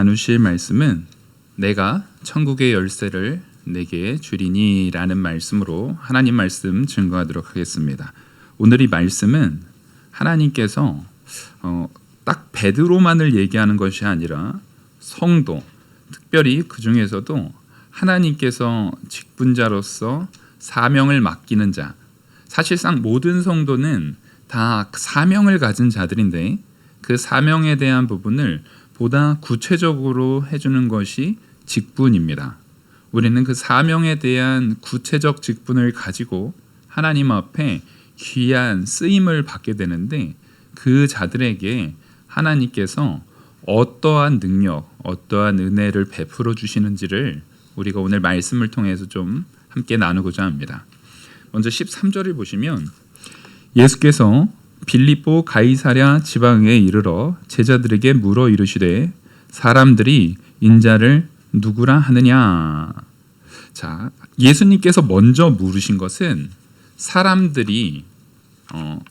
나누실 말씀은 내가 천국의 열쇠를 내게 주리니 라는 말씀으로 하나님 말씀 증거하도록 하겠습니다. 오늘 이 말씀은 하나님께서 딱 베드로만을 얘기하는 것이 아니라 성도, 특별히 그 중에서도 하나님께서 직분자로서 사명을 맡기는 자, 사실상 모든 성도는 다 사명을 가진 자들인데 그 사명에 대한 부분을 보다 구체적으로 해주는 것이 직분입니다. 우리는 그 사명에 대한 구체적 직분을 가지고 하나님 앞에 귀한 쓰임을 받게 되는데 그 자들에게 하나님께서 어떠한 능력, 어떠한 은혜를 베풀어 주시는지를 우리가 오늘 말씀을 통해서 좀 함께 나누고자 합니다. 먼저 13절을 보시면 예수께서 빌립보 가이사랴 지방에 이르러 제자들에게 물어 이르시되 사람들이 인자를 누구라 하느냐. 자, 예수님께서 먼저 물으신 것은 사람들이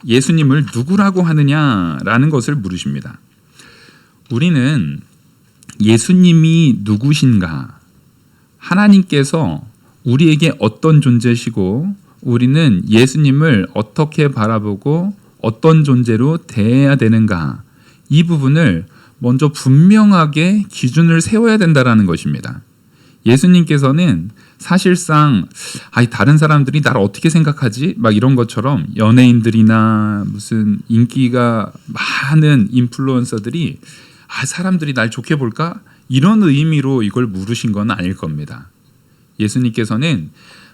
예수님을 누구라고 하느냐라는 것을 물으십니다. 우리는 예수님이 누구신가, 하나님께서 우리에게 어떤 존재시고 우리는 예수님을 어떻게 바라보고 어떤 존재로 대해야 되는가, 이 부분을 먼저 분명하게 기준을 세워야 된다는 것입니다. 예수님께서는 사실상 다른 사람들이 나를 어떻게 생각하지? 막 이런 것처럼 연예인들이나 무슨 인기가 많은 인플루언서들이 사람들이 날 좋게 볼까? 이런 의미로 이걸 물으신 건 아닐 겁니다. 예수님께서는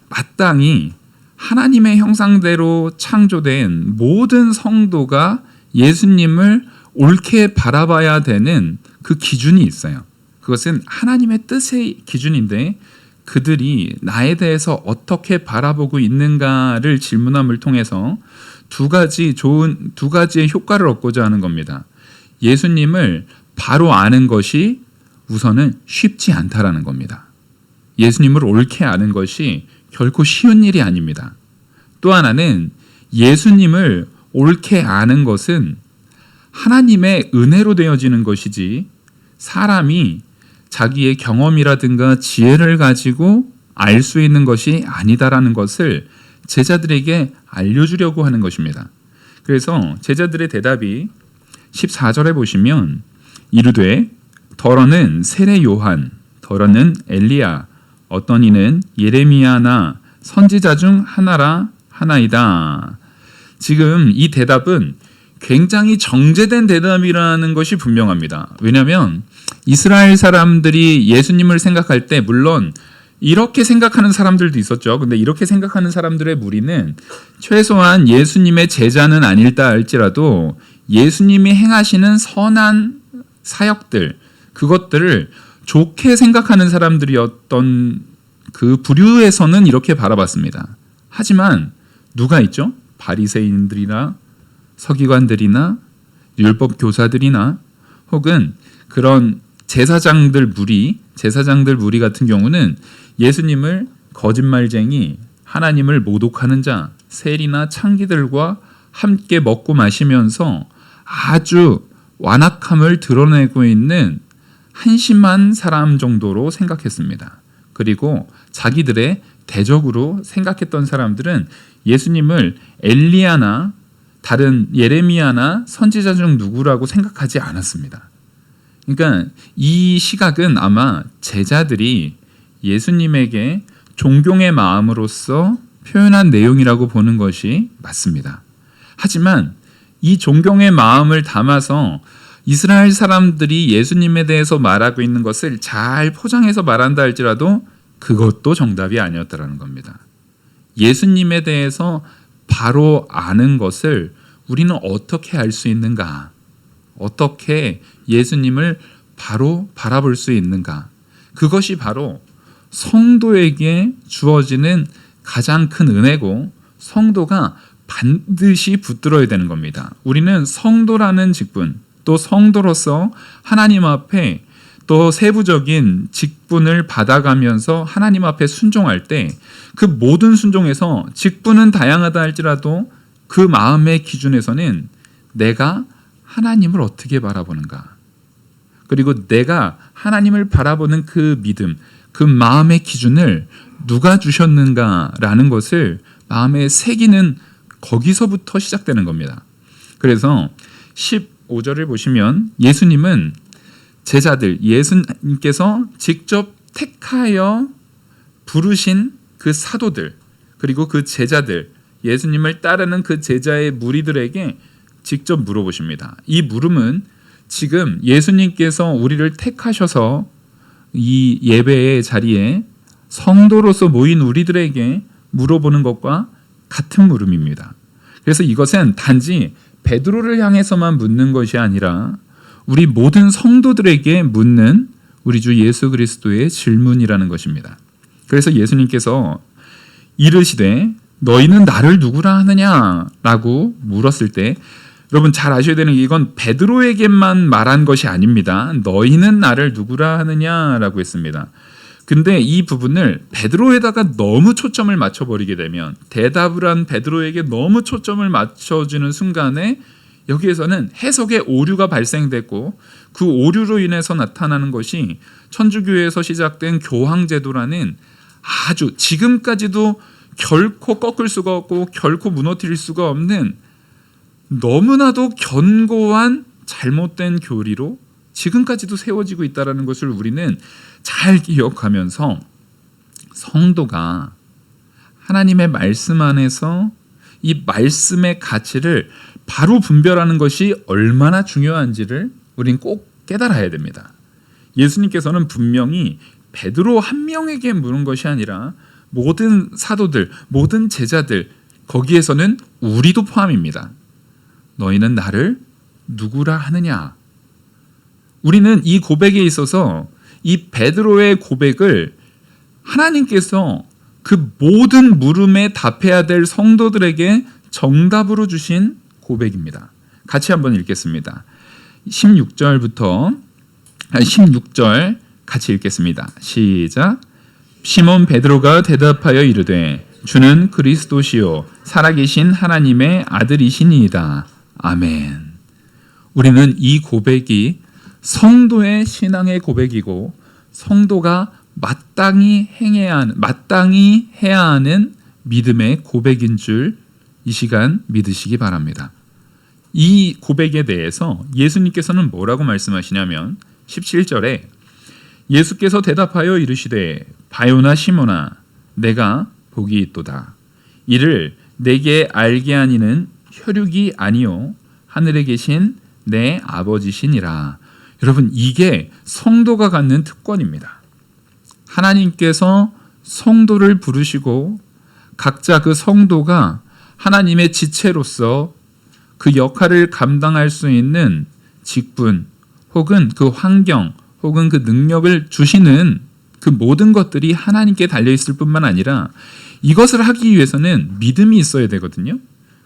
마땅히 하나님의 형상대로 창조된 모든 성도가 예수님을 옳게 바라봐야 되는 그 기준이 있어요. 그것은 하나님의 뜻의 기준인데 그들이 나에 대해서 어떻게 바라보고 있는가를 질문함을 통해서 두 가지의 효과를 얻고자 하는 겁니다. 예수님을 바로 아는 것이 우선은 쉽지 않다라는 겁니다. 예수님을 옳게 아는 것이 결코 쉬운 일이 아닙니다. 또 하나는 예수님을 옳게 아는 것은 하나님의 은혜로 되어지는 것이지 사람이 자기의 경험이라든가 지혜를 가지고 알 수 있는 것이 아니다라는 것을 제자들에게 알려주려고 하는 것입니다. 그래서 제자들의 대답이 14절에 보시면 이르되 더러는 세례 요한, 더러는 엘리야, 어떤 이는 예레미야나 선지자 중 하나이다. 지금 이 대답은 굉장히 정제된 대답이라는 것이 분명합니다. 왜냐하면 이스라엘 사람들이 예수님을 생각할 때 물론 이렇게 생각하는 사람들도 있었죠. 근데 이렇게 생각하는 사람들의 무리는 최소한 예수님의 제자는 아닐다 할지라도 예수님이 행하시는 선한 사역들, 그것들을 좋게 생각하는 사람들이었던 그 부류에서는 이렇게 바라봤습니다. 하지만 누가 있죠? 바리새인들이나 서기관들이나 율법 교사들이나 혹은 그런 제사장들 무리 같은 경우는 예수님을 거짓말쟁이, 하나님을 모독하는 자, 세리나 창기들과 함께 먹고 마시면서 아주 완악함을 드러내고 있는 한심한 사람 정도로 생각했습니다. 그리고 자기들의 대적으로 생각했던 사람들은 예수님을 엘리야나 다른 예레미야나 선지자 중 누구라고 생각하지 않았습니다. 그러니까 이 시각은 아마 제자들이 예수님에게 존경의 마음으로써 표현한 내용이라고 보는 것이 맞습니다. 하지만 이 존경의 마음을 담아서 이스라엘 사람들이 예수님에 대해서 말하고 있는 것을 잘 포장해서 말한다 할지라도 그것도 정답이 아니었다라는 겁니다. 예수님에 대해서 바로 아는 것을 우리는 어떻게 알 수 있는가? 어떻게 예수님을 바로 바라볼 수 있는가? 그것이 바로 성도에게 주어지는 가장 큰 은혜고 성도가 반드시 붙들어야 되는 겁니다. 우리는 성도라는 직분, 또 성도로서 하나님 앞에 또 세부적인 직분을 받아가면서 하나님 앞에 순종할 때 그 모든 순종에서 직분은 다양하다 할지라도 그 마음의 기준에서는 내가 하나님을 어떻게 바라보는가, 그리고 내가 하나님을 바라보는 그 믿음, 그 마음의 기준을 누가 주셨는가라는 것을 마음에 새기는 거기서부터 시작되는 겁니다. 그래서 15절을 보시면 예수님은 제자들, 예수님께서 직접 택하여 부르신 그 사도들, 그리고 그 제자들, 예수님을 따르는 그 제자의 무리들에게 직접 물어보십니다. 이 물음은 지금 예수님께서 우리를 택하셔서 이 예배의 자리에 성도로서 모인 우리들에게 물어보는 것과 같은 물음입니다. 그래서 이것은 단지 베드로를 향해서만 묻는 것이 아니라 우리 모든 성도들에게 묻는 우리 주 예수 그리스도의 질문이라는 것입니다. 그래서 예수님께서 이르시되 너희는 나를 누구라 하느냐라고 물었을 때 여러분 잘 아셔야 되는 게 이건 베드로에게만 말한 것이 아닙니다. 너희는 나를 누구라 하느냐라고 했습니다. 근데 이 부분을 베드로에다가 너무 초점을 맞춰버리게 되면, 대답을 한 베드로에게 너무 초점을 맞춰주는 순간에 여기에서는 해석의 오류가 발생됐고, 그 오류로 인해서 나타나는 것이 천주교에서 시작된 교황제도라는 아주 지금까지도 결코 꺾을 수가 없고 결코 무너뜨릴 수가 없는 너무나도 견고한 잘못된 교리로 지금까지도 세워지고 있다는 것을 우리는 잘 기억하면서 성도가 하나님의 말씀 안에서 이 말씀의 가치를 바로 분별하는 것이 얼마나 중요한지를 우린 꼭 깨달아야 됩니다. 예수님께서는 분명히 베드로 한 명에게 물은 것이 아니라 모든 사도들, 모든 제자들, 거기에서는 우리도 포함입니다. 너희는 나를 누구라 하느냐? 우리는 이 고백에 있어서 이 베드로의 고백을 하나님께서 그 모든 물음에 답해야 될 성도들에게 정답으로 주신 고백입니다. 같이 한번 읽겠습니다. 16절 같이 읽겠습니다. 시작. 시몬 베드로가 대답하여 이르되 주는 그리스도시요 살아계신 하나님의 아들이시니이다. 아멘. 우리는 이 고백이 성도의 신앙의 고백이고 성도가 마땅히 해야 하는 믿음의 고백인 줄 이 시간 믿으시기 바랍니다. 이 고백에 대해서 예수님께서는 뭐라고 말씀하시냐면 17절에 예수께서 대답하여 이르시되 바요나 시몬아 내가 복이 있도다. 이를 내게 알게 하니는 혈육이 아니요 하늘에 계신 내 아버지시니라. 여러분, 이게 성도가 갖는 특권입니다. 하나님께서 성도를 부르시고 각자 그 성도가 하나님의 지체로서 그 역할을 감당할 수 있는 직분 혹은 그 환경 혹은 그 능력을 주시는 그 모든 것들이 하나님께 달려있을 뿐만 아니라 이것을 하기 위해서는 믿음이 있어야 되거든요.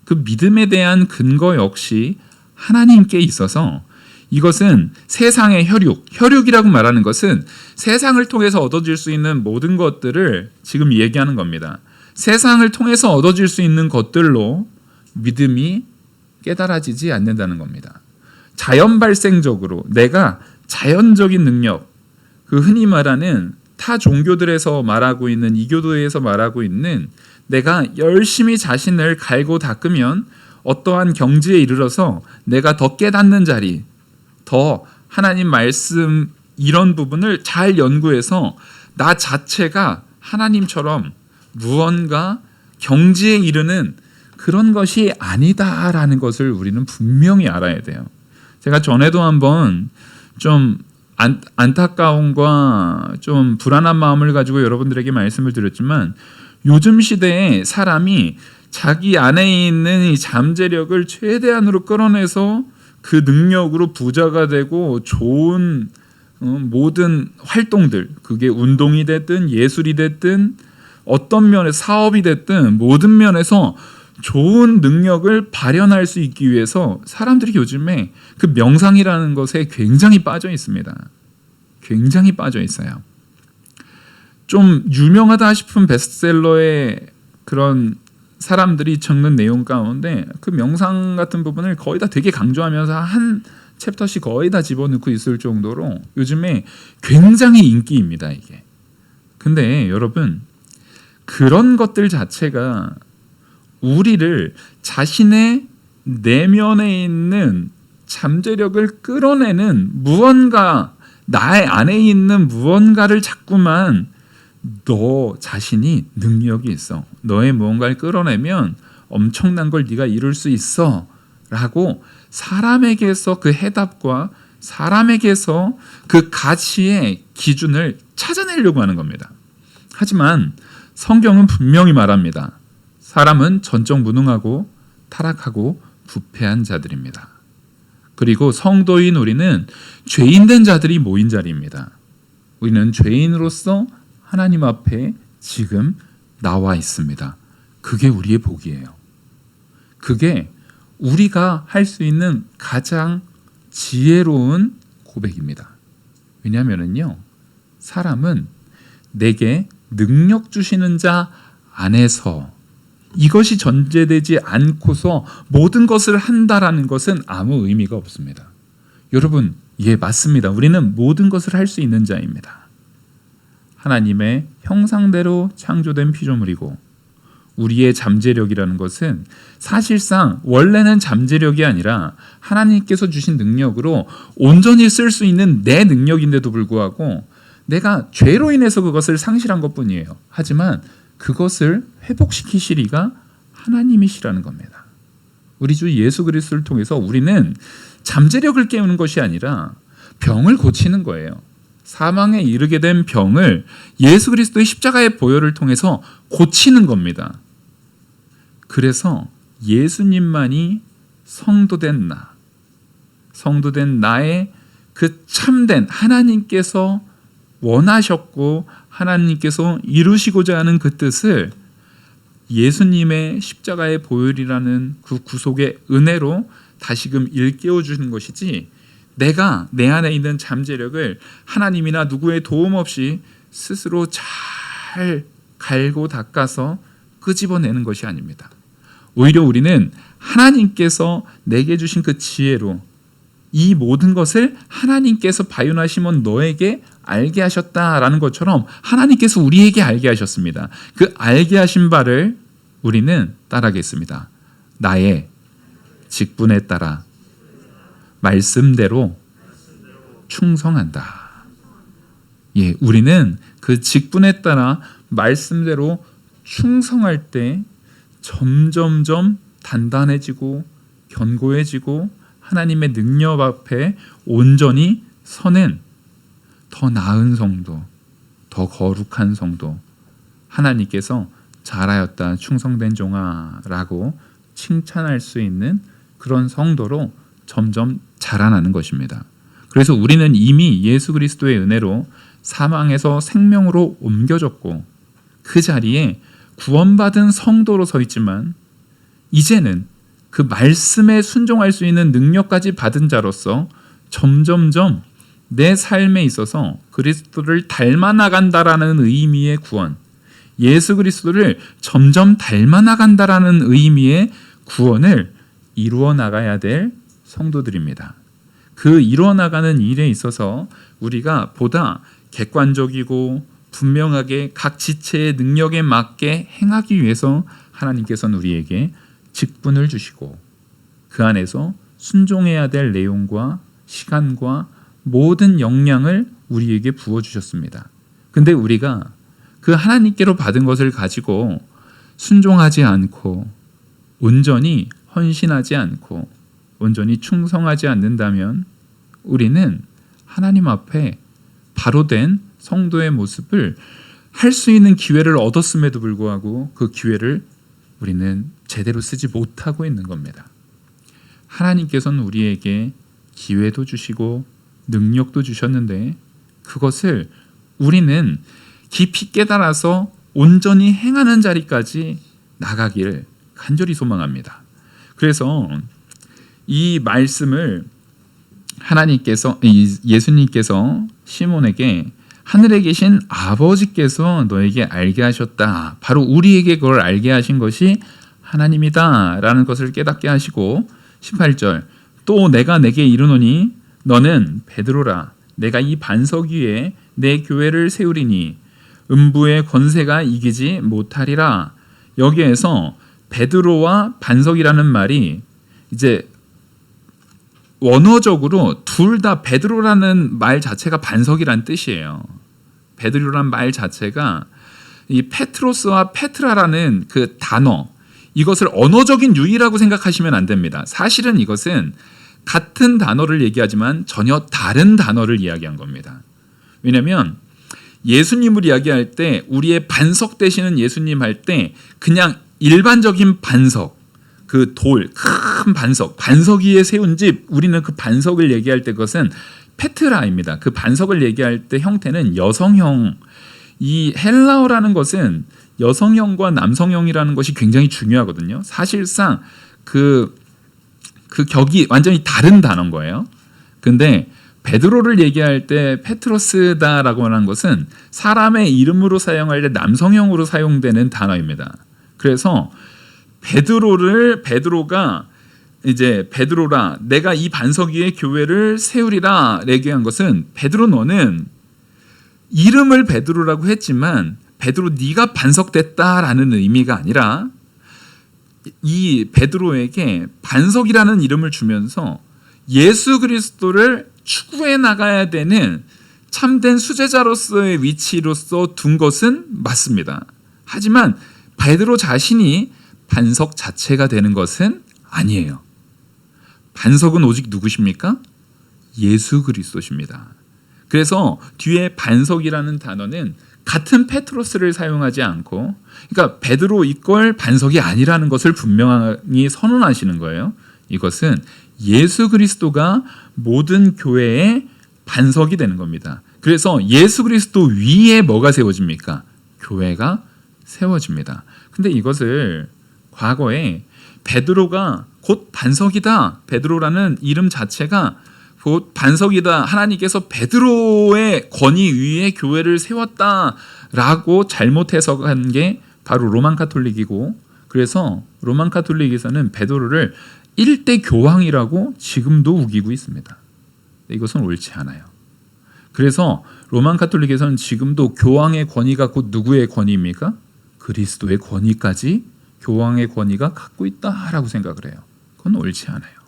그 믿음에 대한 근거 역시 하나님께 있어서 이것은 세상의 혈육이라고 말하는 것은 세상을 통해서 얻어질 수 있는 모든 것들을 지금 얘기하는 겁니다. 세상을 통해서 얻어질 수 있는 것들로 믿음이 깨달아지지 않는다는 겁니다. 자연 발생적으로 내가 자연적인 능력, 그 흔히 말하는 타 종교들에서 말하고 있는 이교도에서 말하고 있는 내가 열심히 자신을 갈고 닦으면 어떠한 경지에 이르러서 내가 더 깨닫는 자리, 더 하나님 말씀 이런 부분을 잘 연구해서 나 자체가 하나님처럼 무언가 경지에 이르는 그런 것이 아니다라는 것을 우리는 분명히 알아야 돼요. 제가 전에도 한번 좀 안타까움과 좀 불안한 마음을 가지고 여러분들에게 말씀을 드렸지만 요즘 시대에 사람이 자기 안에 있는 이 잠재력을 최대한으로 끌어내서 그 능력으로 부자가 되고 좋은 모든 활동들, 그게 운동이 됐든 예술이 됐든 어떤 면에 사업이 됐든 모든 면에서 좋은 능력을 발현할 수 있기 위해서 사람들이 요즘에 그 명상이라는 것에 굉장히 빠져 있습니다. 굉장히 빠져 있어요. 좀 유명하다 싶은 베스트셀러의 그런 사람들이 적는 내용 가운데 그 명상 같은 부분을 거의 다 되게 강조하면서 한 챕터씩 거의 다 집어넣고 있을 정도로 요즘에 굉장히 인기입니다, 이게. 근데 여러분, 그런 것들 자체가 우리를 자신의 내면에 있는 잠재력을 끌어내는 무언가, 나의 안에 있는 무언가를 자꾸만 너 자신이 능력이 있어, 너의 무언가를 끌어내면 엄청난 걸 네가 이룰 수 있어 라고 사람에게서 그 해답과 사람에게서 그 가치의 기준을 찾아내려고 하는 겁니다. 하지만 성경은 분명히 말합니다. 사람은 전적무능하고 타락하고 부패한 자들입니다. 그리고 성도인 우리는 죄인된 자들이 모인 자리입니다. 우리는 죄인으로서 하나님 앞에 지금 나와 있습니다. 그게 우리의 복이에요. 그게 우리가 할 수 있는 가장 지혜로운 고백입니다. 왜냐하면요, 사람은 내게 능력 주시는 자 안에서, 이것이 전제되지 않고서 모든 것을 한다라는 것은 아무 의미가 없습니다. 여러분, 예, 맞습니다. 우리는 모든 것을 할 수 있는 자입니다. 하나님의 형상대로 창조된 피조물이고, 우리의 잠재력이라는 것은 사실상 원래는 잠재력이 아니라 하나님께서 주신 능력으로 온전히 쓸 수 있는 내 능력인데도 불구하고 내가 죄로 인해서 그것을 상실한 것뿐이에요. 하지만 그것을 회복시키시리가 하나님이시라는 겁니다. 우리 주 예수 그리스도를 통해서 우리는 잠재력을 깨우는 것이 아니라 병을 고치는 거예요. 사망에 이르게 된 병을 예수 그리스도의 십자가의 보혈을 통해서 고치는 겁니다. 그래서 예수님만이 성도된 나, 성도된 나의 그 참된 하나님께서 원하셨고 하나님께서 이루시고자 하는 그 뜻을 예수님의 십자가의 보혈이라는 그 구속의 은혜로 다시금 일깨워 주는 것이지, 내가 내 안에 있는 잠재력을 하나님이나 누구의 도움 없이 스스로 잘 갈고 닦아서 끄집어내는 것이 아닙니다. 오히려 우리는 하나님께서 내게 주신 그 지혜로 이 모든 것을 하나님께서 바요나시몬 너에게 알게 하셨다라는 것처럼 하나님께서 우리에게 알게 하셨습니다. 그 알게 하신 바를 우리는 따라가겠습니다. 나의 직분에 따라 말씀대로 충성한다. 예, 우리는 그 직분에 따라 말씀대로 충성할 때 점점점 단단해지고 견고해지고 하나님의 능력 앞에 온전히 서는 더 나은 성도, 더 거룩한 성도, 하나님께서 잘하였다 충성된 종아라고 칭찬할 수 있는 그런 성도로 점점 자라나는 것입니다. 그래서 우리는 이미 예수 그리스도의 은혜로 사망에서 생명으로 옮겨졌고 그 자리에 구원받은 성도로 서 있지만, 이제는 그 말씀에 순종할 수 있는 능력까지 받은 자로서 점점점 내 삶에 있어서 그리스도를 닮아나간다라는 의미의 구원, 예수 그리스도를 점점 닮아나간다라는 의미의 구원을 이루어 나가야 될 성도들입니다. 그 이루어 나가는 일에 있어서 우리가 보다 객관적이고 분명하게 각 지체의 능력에 맞게 행하기 위해서 하나님께서는 우리에게 직분을 주시고 그 안에서 순종해야 될 내용과 시간과 모든 역량을 우리에게 부어주셨습니다. 근데 우리가 그 하나님께로 받은 것을 가지고 순종하지 않고 온전히 헌신하지 않고 온전히 충성하지 않는다면 우리는 하나님 앞에 바로 된 성도의 모습을 할 수 있는 기회를 얻었음에도 불구하고 그 기회를 우리는 제대로 쓰지 못하고 있는 겁니다. 하나님께서는 우리에게 기회도 주시고 능력도 주셨는데 그것을 우리는 깊이 깨달아서 온전히 행하는 자리까지 나가기를 간절히 소망합니다. 그래서 이 말씀을 하나님께서, 예수님께서 시몬에게 하늘에 계신 아버지께서 너에게 알게 하셨다, 바로 우리에게 그걸 알게 하신 것이 하나님이다 라는 것을 깨닫게 하시고 18절 또 내가 내게 이르노니 너는 베드로라. 내가 이 반석 위에 내 교회를 세우리니 음부의 권세가 이기지 못하리라. 여기에서 베드로와 반석이라는 말이 이제 원어적으로 둘 다 베드로라는 말 자체가 반석이란 뜻이에요. 베드로란 말 자체가 이 페트로스와 페트라라는 그 단어, 이것을 언어적인 유의라고 생각하시면 안 됩니다. 사실은 이것은 같은 단어를 얘기하지만 전혀 다른 단어를 이야기한 겁니다. 왜냐하면 예수님을 이야기할 때 우리의 반석 되시는 예수님 할 때 그냥 일반적인 반석, 그 돌, 큰 반석, 반석 위에 세운 집, 우리는 그 반석을 얘기할 때 그것은 페트라입니다. 그 반석을 얘기할 때 형태는 여성형, 이 헬라어라는 것은 여성형과 남성형이라는 것이 굉장히 중요하거든요. 사실상 그 격이 완전히 다른 단어인 거예요. 근데 베드로를 얘기할 때 페트로스다라고 하는 것은 사람의 이름으로 사용할 때 남성형으로 사용되는 단어입니다. 그래서 베드로가 이제 베드로라, 내가 이 반석 위에 교회를 세우리라 얘기한 것은 베드로 너는 이름을 베드로라고 했지만 베드로 네가 반석됐다라는 의미가 아니라 이 베드로에게 반석이라는 이름을 주면서 예수 그리스도를 추구해 나가야 되는 참된 수제자로서의 위치로서 둔 것은 맞습니다. 하지만 베드로 자신이 반석 자체가 되는 것은 아니에요. 반석은 오직 누구십니까? 예수 그리스도십니다. 그래서 뒤에 반석이라는 단어는 같은 페트로스를 사용하지 않고, 그러니까 베드로 이걸 반석이 아니라는 것을 분명히 선언하시는 거예요. 이것은 예수 그리스도가 모든 교회의 반석이 되는 겁니다. 그래서 예수 그리스도 위에 뭐가 세워집니까? 교회가 세워집니다. 근데 이것을 과거에 베드로가 곧 반석이다, 베드로라는 이름 자체가 곧 반석이다, 하나님께서 베드로의 권위 위에 교회를 세웠다라고 잘못 해석한 게 바로 로만 카톨릭이고, 그래서 로만 카톨릭에서는 베드로를 일대 교황이라고 지금도 우기고 있습니다. 이것은 옳지 않아요. 그래서 로만 카톨릭에서는 지금도 교황의 권위가 곧 누구의 권위입니까? 그리스도의 권위까지 교황의 권위가 갖고 있다라고 생각을 해요. 그건 옳지 않아요.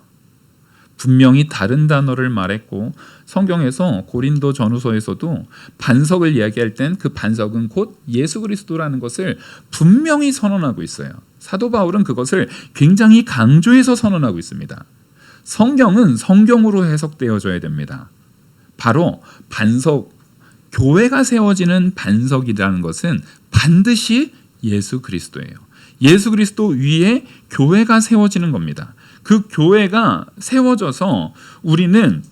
분명히 다른 단어를 말했고, 성경에서 고린도 전후서에서도 반석을 이야기할 땐 그 반석은 곧 예수 그리스도라는 것을 분명히 선언하고 있어요. 사도 바울은 그것을 굉장히 강조해서 선언하고 있습니다. 성경은 성경으로 해석되어져야 됩니다. 바로 반석, 교회가 세워지는 반석이라는 것은 반드시 예수 그리스도예요. 예수 그리스도 위에 교회가 세워지는 겁니다. 그 교회가 세워져서 우리는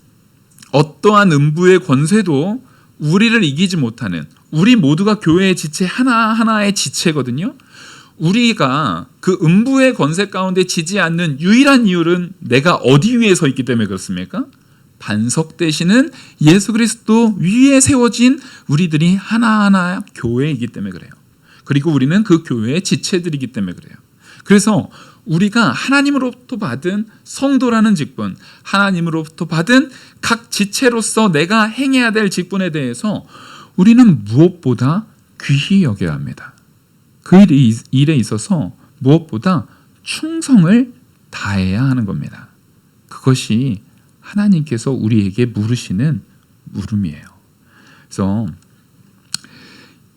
어떠한 음부의 권세도 우리를 이기지 못하는, 우리 모두가 교회의 지체 하나하나의 지체거든요. 우리가 그 음부의 권세 가운데 지지 않는 유일한 이유는 내가 어디 위에 서 있기 때문에 그렇습니까? 반석 되시는 예수 그리스도 위에 세워진 우리들이 하나하나 교회이기 때문에 그래요. 그리고 우리는 그 교회의 지체들이기 때문에 그래요. 그래서 우리가 하나님으로부터 받은 성도라는 직분, 하나님으로부터 받은 각 지체로서 내가 행해야 될 직분에 대해서 우리는 무엇보다 귀히 여겨야 합니다. 그 일에 있어서 무엇보다 충성을 다해야 하는 겁니다. 그것이 하나님께서 우리에게 물으시는 물음이에요. 그래서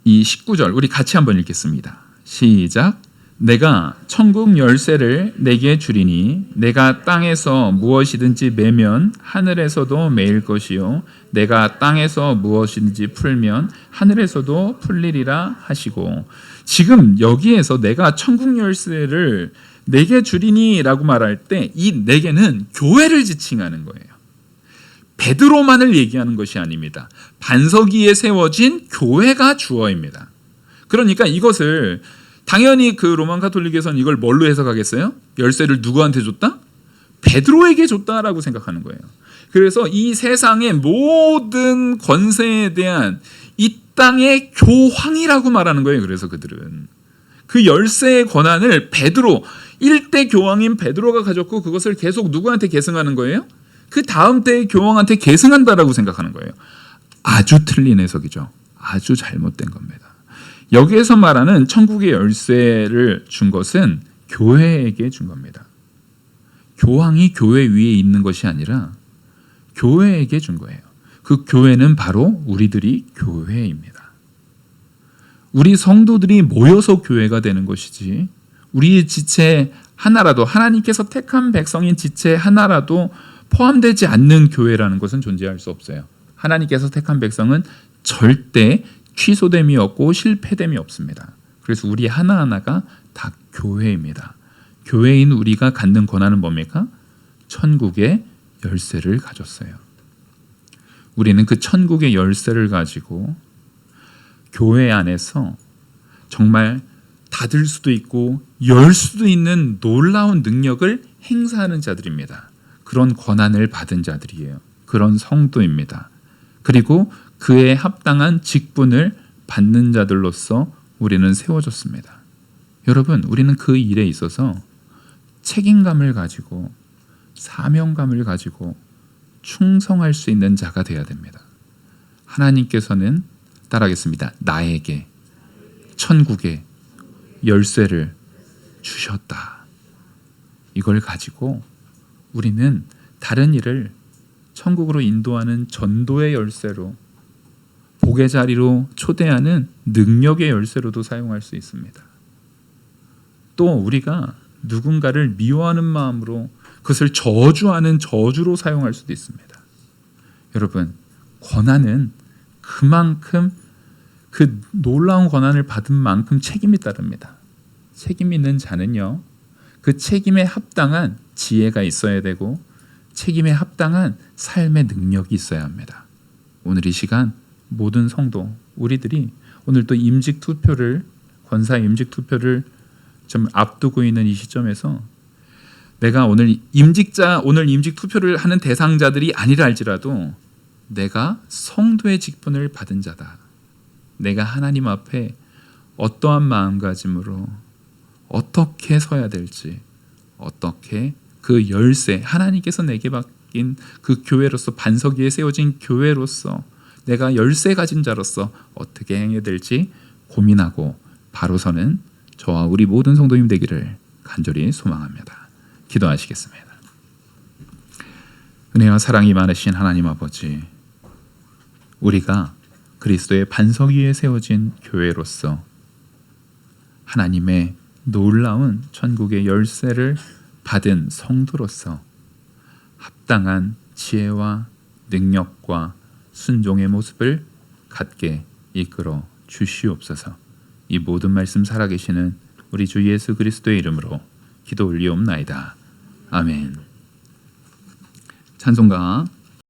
이 19절 우리 같이 한번 읽겠습니다. 시작. 내가 천국 열쇠를 내게 주리니 내가 땅에서 무엇이든지 매면 하늘에서도 매일 것이요 내가 땅에서 무엇이든지 풀면 하늘에서도 풀리리라 하시고, 지금 여기에서 내가 천국 열쇠를 내게 주리니 라고 말할 때 이 내게는 교회를 지칭하는 거예요. 베드로만을 얘기하는 것이 아닙니다. 반석 위에 세워진 교회가 주어입니다. 그러니까 이것을 당연히 그 로만 카톨릭에서는 이걸 뭘로 해석하겠어요? 열쇠를 누구한테 줬다? 베드로에게 줬다라고 생각하는 거예요. 그래서 이 세상의 모든 권세에 대한 이 땅의 교황이라고 말하는 거예요. 그래서 그들은 그 열쇠의 권한을 베드로, 1대 교황인 베드로가 가졌고 그것을 계속 누구한테 계승하는 거예요? 그 다음 때의 교황한테 계승한다라고 생각하는 거예요. 아주 틀린 해석이죠. 아주 잘못된 겁니다. 여기에서 말하는 천국의 열쇠를 준 것은 교회에게 준 겁니다. 교황이 교회 위에 있는 것이 아니라 교회에게 준 거예요. 그 교회는 바로 우리들이 교회입니다. 우리 성도들이 모여서 교회가 되는 것이지 우리의 지체 하나라도 하나님께서 택한 백성인 지체 하나라도 포함되지 않는 교회라는 것은 존재할 수 없어요. 하나님께서 택한 백성은 절대 취소됨이 없고 실패됨이 없습니다. 그래서 우리 하나하나가 다 교회입니다. 교회인 우리가 갖는 권한은 뭡니까? 천국의 열쇠를 가졌어요. 우리는 그 천국의 열쇠를 가지고 교회 안에서 정말 닫을 수도 있고 열 수도 있는 놀라운 능력을 행사하는 자들입니다. 그런 권한을 받은 자들이에요. 그런 성도입니다. 그리고 그에 합당한 직분을 받는 자들로서 우리는 세워졌습니다. 여러분, 우리는 그 일에 있어서 책임감을 가지고 사명감을 가지고 충성할 수 있는 자가 되어야 됩니다. 하나님께서는 따라하겠습니다. 나에게 천국의 열쇠를 주셨다. 이걸 가지고 우리는 다른 일을 천국으로 인도하는 전도의 열쇠로, 복의 자리로 초대하는 능력의 열쇠로도 사용할 수 있습니다. 또 우리가 누군가를 미워하는 마음으로 그것을 저주하는 저주로 사용할 수도 있습니다. 여러분, 권한은 그만큼 그 놀라운 권한을 받은 만큼 책임이 따릅니다. 책임 있는 자는요, 그 책임에 합당한 지혜가 있어야 되고 책임에 합당한 삶의 능력이 있어야 합니다. 오늘 이 시간 모든 성도, 우리들이 오늘 또 임직 투표를, 권사 임직 투표를 좀 앞두고 있는 이 시점에서 내가 오늘 임직 투표를 하는 대상자들이 아니라 할지라도 내가 성도의 직분을 받은 자다. 내가 하나님 앞에 어떠한 마음가짐으로 어떻게 서야 될지, 어떻게 그 열쇠, 하나님께서 내게 맡긴 그 교회로서, 반석 위에 세워진 교회로서 내가 열쇠 가진 자로서 어떻게 행해야 될지 고민하고 바로 서는 저와 우리 모든 성도님 되기를 간절히 소망합니다. 기도하시겠습니다. 은혜와 사랑이 많으신 하나님 아버지, 우리가 그리스도의 반석 위에 세워진 교회로서 하나님의 놀라운 천국의 열쇠를 받은 성도로서 합당한 지혜와 능력과 순종의 모습을 갖게 이끌어 주시옵소서. 이 모든 말씀 살아계시는 우리 주 예수 그리스도의 이름으로 기도 올리옵나이다. 아멘. 찬송가